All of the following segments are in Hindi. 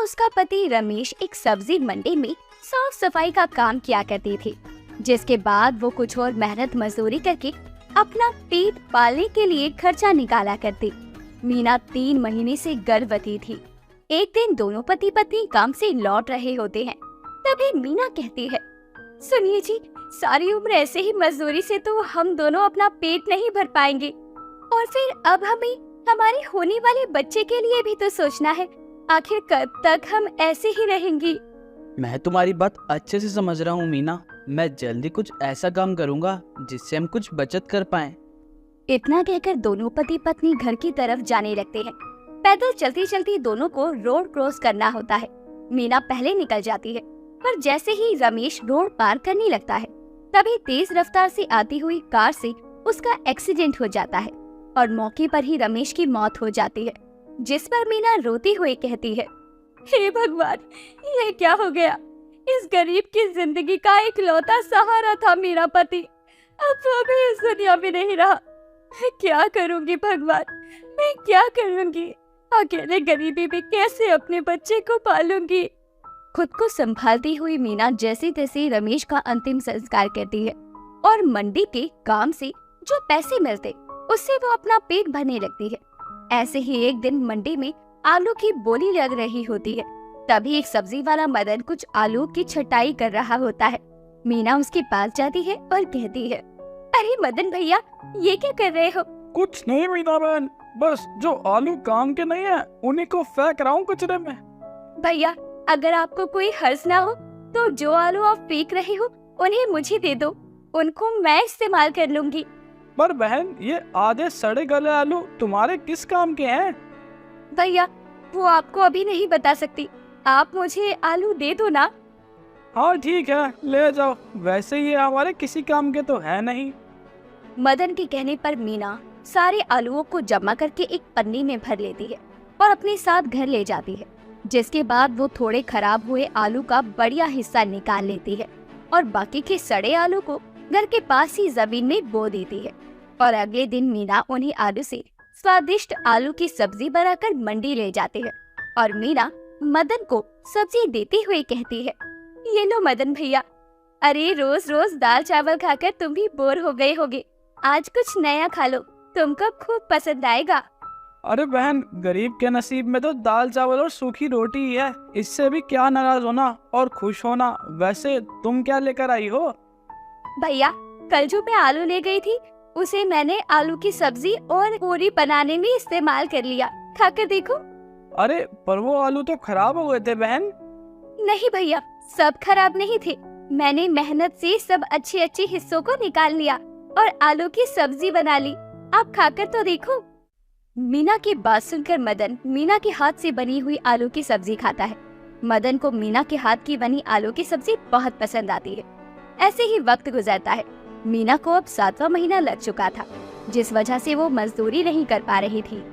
उसका पति रमेश एक सब्जी मंडी में साफ सफाई का काम किया करती थी, जिसके बाद वो कुछ और मेहनत मजदूरी करके अपना पेट पालने के लिए खर्चा निकाला करती। मीना 3 महीने से गर्भवती थी। एक दिन दोनों पति पत्नी काम से लौट रहे होते हैं, तभी मीना कहती है, सुनिए जी, सारी उम्र ऐसे ही मजदूरी से तो हम दोनों अपना पेट नहीं भर पाएंगे, और फिर अब हमें हमारे होने वाले बच्चे के लिए भी तो सोचना है। आखिर कब तक हम ऐसे ही रहेंगी? मैं तुम्हारी बात अच्छे से समझ रहा हूँ मीना। मैं जल्दी कुछ ऐसा काम करूँगा जिससे हम कुछ बचत कर पाएं। इतना कहकर दोनों पति पत्नी घर की तरफ जाने लगते हैं। पैदल चलती चलती दोनों को रोड क्रॉस करना होता है। मीना पहले निकल जाती है, पर जैसे ही रमेश रोड पार करने लगता है, तभी तेज रफ्तार से आती हुई कार से उसका एक्सीडेंट हो जाता है और मौके पर ही रमेश की मौत हो जाती है। जिस पर मीना रोती हुई कहती है, हे भगवान, ये क्या हो गया? इस गरीब की जिंदगी का इकलौता सहारा था मेरा पति, अब वो भी इस दुनिया में नहीं रहा। मैं क्या करूंगी भगवान, मैं क्या करूंगी? अकेले गरीबी में कैसे अपने बच्चे को पालूंगी? खुद को संभालती हुई मीना जैसे तैसे रमेश का अंतिम संस्कार करती है और मंडी के काम से जो पैसे मिलते उससे वो अपना पेट भरने लगती है। ऐसे ही एक दिन मंडी में आलू की बोली लग रही होती है। तभी एक सब्जी वाला मदन कुछ आलू की छटाई कर रहा होता है। मीना उसके पास जाती है और कहती है, अरे मदन भैया, ये क्या कर रहे हो? कुछ नहीं मीना बहन, बस जो आलू काम के नहीं है उन्हीं को फेंक रहा हूँ कचरे में। भैया, अगर आपको कोई हर्ज ना हो तो जो आलू आप फेंक रहे हो उन्हें मुझे दे दो, उनको मैं इस्तेमाल कर लूंगी। पर बहन, ये आधे सड़े गले आलू तुम्हारे किस काम के हैं? भैया, वो आपको अभी नहीं बता सकती, आप मुझे आलू दे दो ना। हाँ ठीक है, ले जाओ, वैसे ये हमारे किसी काम के तो है नहीं। मदन के कहने पर मीना सारे आलूओं को जमा करके एक पन्नी में भर लेती है और अपने साथ घर ले जाती है। जिसके बाद वो थोड़े खराब हुए आलू का बढ़िया हिस्सा निकाल लेती है और बाकी के सड़े आलू को घर के पास ही जमीन में बो देती है। और अगले दिन मीना उन्हीं आलू से स्वादिष्ट आलू की सब्जी बनाकर मंडी ले जाती है और मीना मदन को सब्जी देते हुए कहती है, ये लो मदन भैया, अरे रोज रोज दाल चावल खाकर तुम भी बोर हो गए होगे, आज कुछ नया खा लो, तुमको खूब पसंद आएगा। अरे बहन, गरीब के नसीब में तो दाल चावल और सूखी रोटी ही है, इससे भी क्या नाराज होना और खुश होना। वैसे तुम क्या लेकर आई हो? भैया, कल जो मैं आलू ले गई थी उसे मैंने आलू की सब्जी और पूरी बनाने में इस्तेमाल कर लिया, खाकर देखो। अरे पर वो आलू तो खराब हो गए थे बहन। नहीं भैया, सब खराब नहीं थे, मैंने मेहनत से सब अच्छे हिस्सों को निकाल लिया और आलू की सब्जी बना ली, आप खाकर तो देखो। मीना की बात सुनकर मदन मीना के हाथ से बनी हुई आलू की सब्जी खाता है। मदन को मीना के हाथ की बनी आलू की सब्जी बहुत पसंद आती है। ऐसे ही वक्त गुजरता है। मीना को अब 7वां महीना लग चुका था, जिस वजह से वो मजदूरी नहीं कर पा रही थी।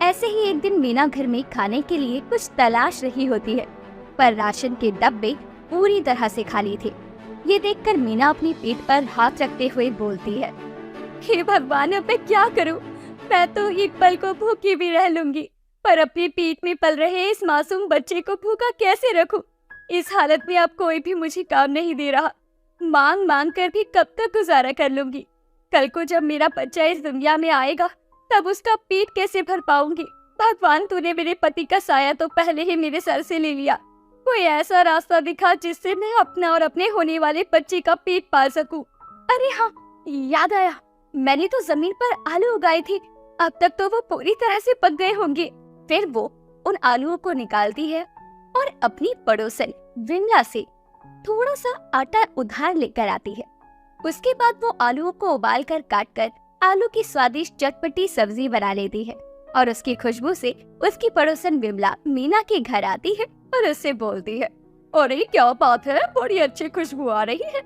ऐसे ही एक दिन मीना घर में खाने के लिए कुछ तलाश रही होती है, पर राशन के डब्बे पूरी तरह से खाली थे। ये देखकर मीना अपने पेट पर हाथ रखते हुए बोलती है, हे भगवान, अब मैं क्या करूं? मैं तो एक पल को भूखी भी रह लूंगी, पर अपनी पेट में पल रहे इस मासूम बच्चे को भूखा कैसे रखूं? इस हालत में अब कोई भी मुझे काम नहीं दे रहा, मांग मांग कर भी कब तक गुजारा कर लूंगी? कल को जब मेरा बच्चा इस दुनिया में आएगा तब उसका पेट कैसे भर पाऊंगी? भगवान, तूने मेरे पति का साया तो पहले ही मेरे सर से ले लिया, कोई ऐसा रास्ता दिखा जिससे मैं अपना और अपने होने वाले बच्चे का पेट पाल सकूं। अरे हाँ, याद आया, मैंने तो जमीन पर आलू उगाए थे, अब तक तो वो पूरी तरह से पक गए होंगे। फिर वो उन आलूओं को निकालती है और अपनी पड़ोसन विमला से थोड़ा सा आटा उधार लेकर आती है। उसके बाद वो आलूओं को उबाल कर काट कर आलू की स्वादिष्ट चटपटी सब्जी बना लेती है और उसकी खुशबू से उसकी पड़ोसन विमला मीना के घर आती है और उससे बोलती है, अरे क्या बात है, बड़ी अच्छी खुशबू आ रही है,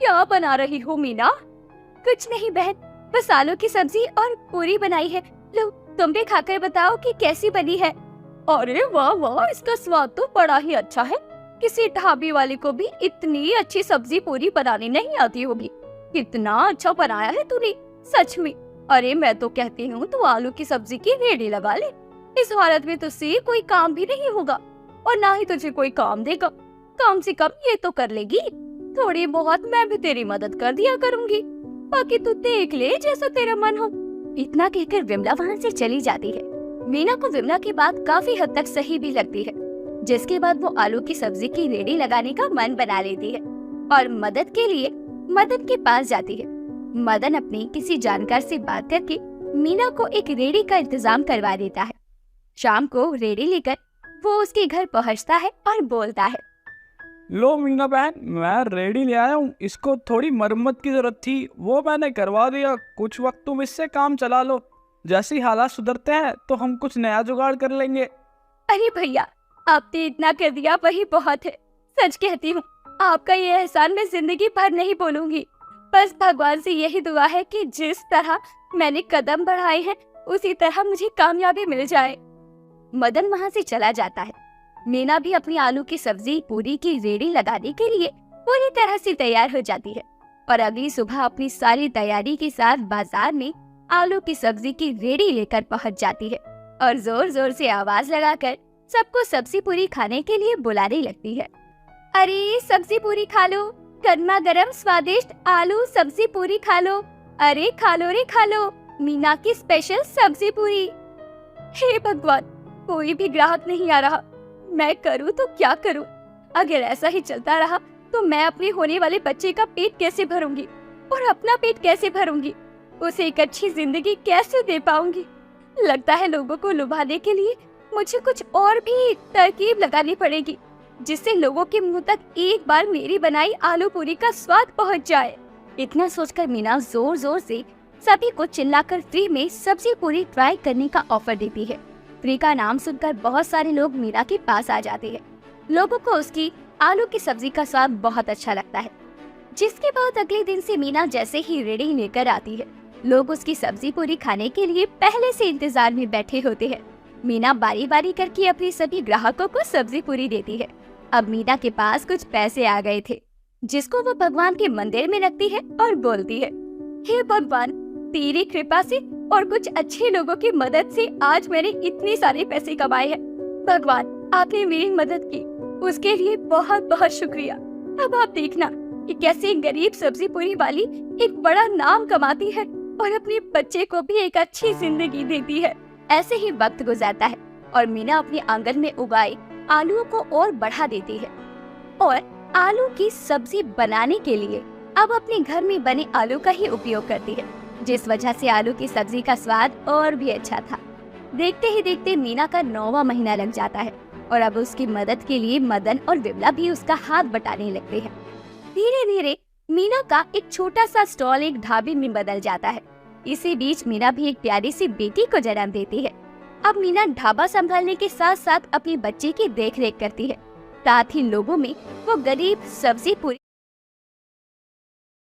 क्या बना रही हो मीना? कुछ नहीं बहन, बस आलू की सब्जी और पूरी बनाई है, लो तुम भी खाकर बताओ कि कैसी बनी है। अरे वाह वाह, इसका स्वाद तो बड़ा ही अच्छा है, किसी ढाबे वाले को भी इतनी अच्छी सब्जी पूरी बनानी नहीं आती होगी, कितना अच्छा बनाया है तूने, सच में। अरे मैं तो कहती हूँ तू आलू की सब्जी की रेडी लगा ले, इस हालत में तुझसे कोई काम भी नहीं होगा। और ना ही तुझे कोई काम देगा। कम से कम ये तो कर लेगी, थोड़ी बहुत मैं भी तेरी मदद कर दिया करूंगी, बाकी तू देख ले जैसा तेरा मन हो। इतना कहकर विमला वहाँ से चली जाती है। मीना को विमला की बात काफी हद तक सही भी लगती है, जिसके बाद वो आलू की सब्जी की रेडी लगाने का मन बना लेती है और मदद के लिए मदन के पास जाती है। मदन अपने किसी जानकार से बात करके मीना को एक रेडी का इंतजाम करवा देता है। शाम को रेडी लेकर वो उसके घर पहुंचता है और बोलता है, लो मीना बहन, मैं रेडी ले आया हूँ। इसको थोड़ी मरम्मत की जरूरत थी, वो मैंने करवा दिया। कुछ वक्त तुम इससे काम चला लो, जैसे ही हालात सुधरते हैं तो हम कुछ नया जुगाड़ कर लेंगे। अरे भैया, आपने इतना कर दिया वही बहुत है। सच कहती हूँ, आपका ये एहसान मैं जिंदगी भर नहीं भूलूंगी। बस भगवान से यही दुआ है कि जिस तरह मैंने कदम बढ़ाए हैं उसी तरह मुझे कामयाबी मिल जाए। मदन वहाँ से चला जाता है। मीना भी अपनी आलू की सब्जी पूरी की रेडी लगाने के लिए पूरी तरह से तैयार हो जाती है और अगली सुबह अपनी सारी तैयारी के साथ बाजार में आलू की सब्जी की रेडी लेकर पहुँच जाती है और जोर जोर से आवाज लगाकर सबको सब्जी पूरी खाने के लिए बुलाने लगती है। अरे सब्जी पूरी खा लो, गर्मा गर्म स्वादिष्ट आलू सब्जी पूरी खा लो, अरे खा लो रे खा लो, मीना की स्पेशल सब्जी पूरी। हे भगवान, कोई भी ग्राहक नहीं आ रहा, मैं करूँ तो क्या करूँ? अगर ऐसा ही चलता रहा तो मैं अपने होने वाले बच्चे का पेट कैसे भरूंगी और अपना पेट कैसे भरूंगी, उसे एक अच्छी जिंदगी कैसे दे पाऊंगी? लगता है लोगों को लुभाने के लिए मुझे कुछ और भी तरकीब लगानी पड़ेगी, जिससे लोगों के मुंह तक एक बार मेरी बनाई आलू पूरी का स्वाद पहुंच जाए। इतना सोचकर मीना जोर जोर से सभी को चिल्लाकर फ्री में सब्जी पूरी ट्राई करने का ऑफर देती है। फ्री का नाम सुनकर बहुत सारे लोग मीना के पास आ जाते हैं। लोगों को उसकी आलू की सब्जी का स्वाद बहुत अच्छा लगता है, जिसके बाद अगले दिन से मीना जैसे ही रेडी लेकर आती है, लोग उसकी सब्जी पूरी खाने के लिए पहले से इंतजार में बैठे होते हैं। मीना बारी बारी करके अपने सभी ग्राहकों को सब्जी पूरी देती है। अब मीना के पास कुछ पैसे आ गए थे, जिसको वो भगवान के मंदिर में रखती है और बोलती है, हे भगवान, तेरी कृपा से और कुछ अच्छे लोगों की मदद से आज मैंने इतने सारे पैसे कमाए हैं। भगवान, आपने मेरी मदद की, उसके लिए बहुत बहुत शुक्रिया। अब आप देखना कि कैसे एक गरीब सब्जी पूरी वाली एक बड़ा नाम कमाती है और अपने बच्चे को भी एक अच्छी जिंदगी देती है। ऐसे ही वक्त गुजरता है और मीना अपने आंगन में उगाए आलूओं को और बढ़ा देती है और आलू की सब्जी बनाने के लिए अब अपने घर में बने आलू का ही उपयोग करती है, जिस वजह से आलू की सब्जी का स्वाद और भी अच्छा था। देखते ही देखते मीना का 9वां महीना लग जाता है और अब उसकी मदद के लिए मदन और विमला भी उसका हाथ बटाने लगते हैं। धीरे धीरे मीना का एक छोटा सा स्टॉल एक ढाबे में बदल जाता है। इसी बीच मीना भी एक प्यारी सी बेटी को जन्म देती है। अब मीना ढाबा संभालने के साथ साथ अपने बच्चे की देखरेख करती है, साथ ही लोगों में वो गरीब सब्जी पूरी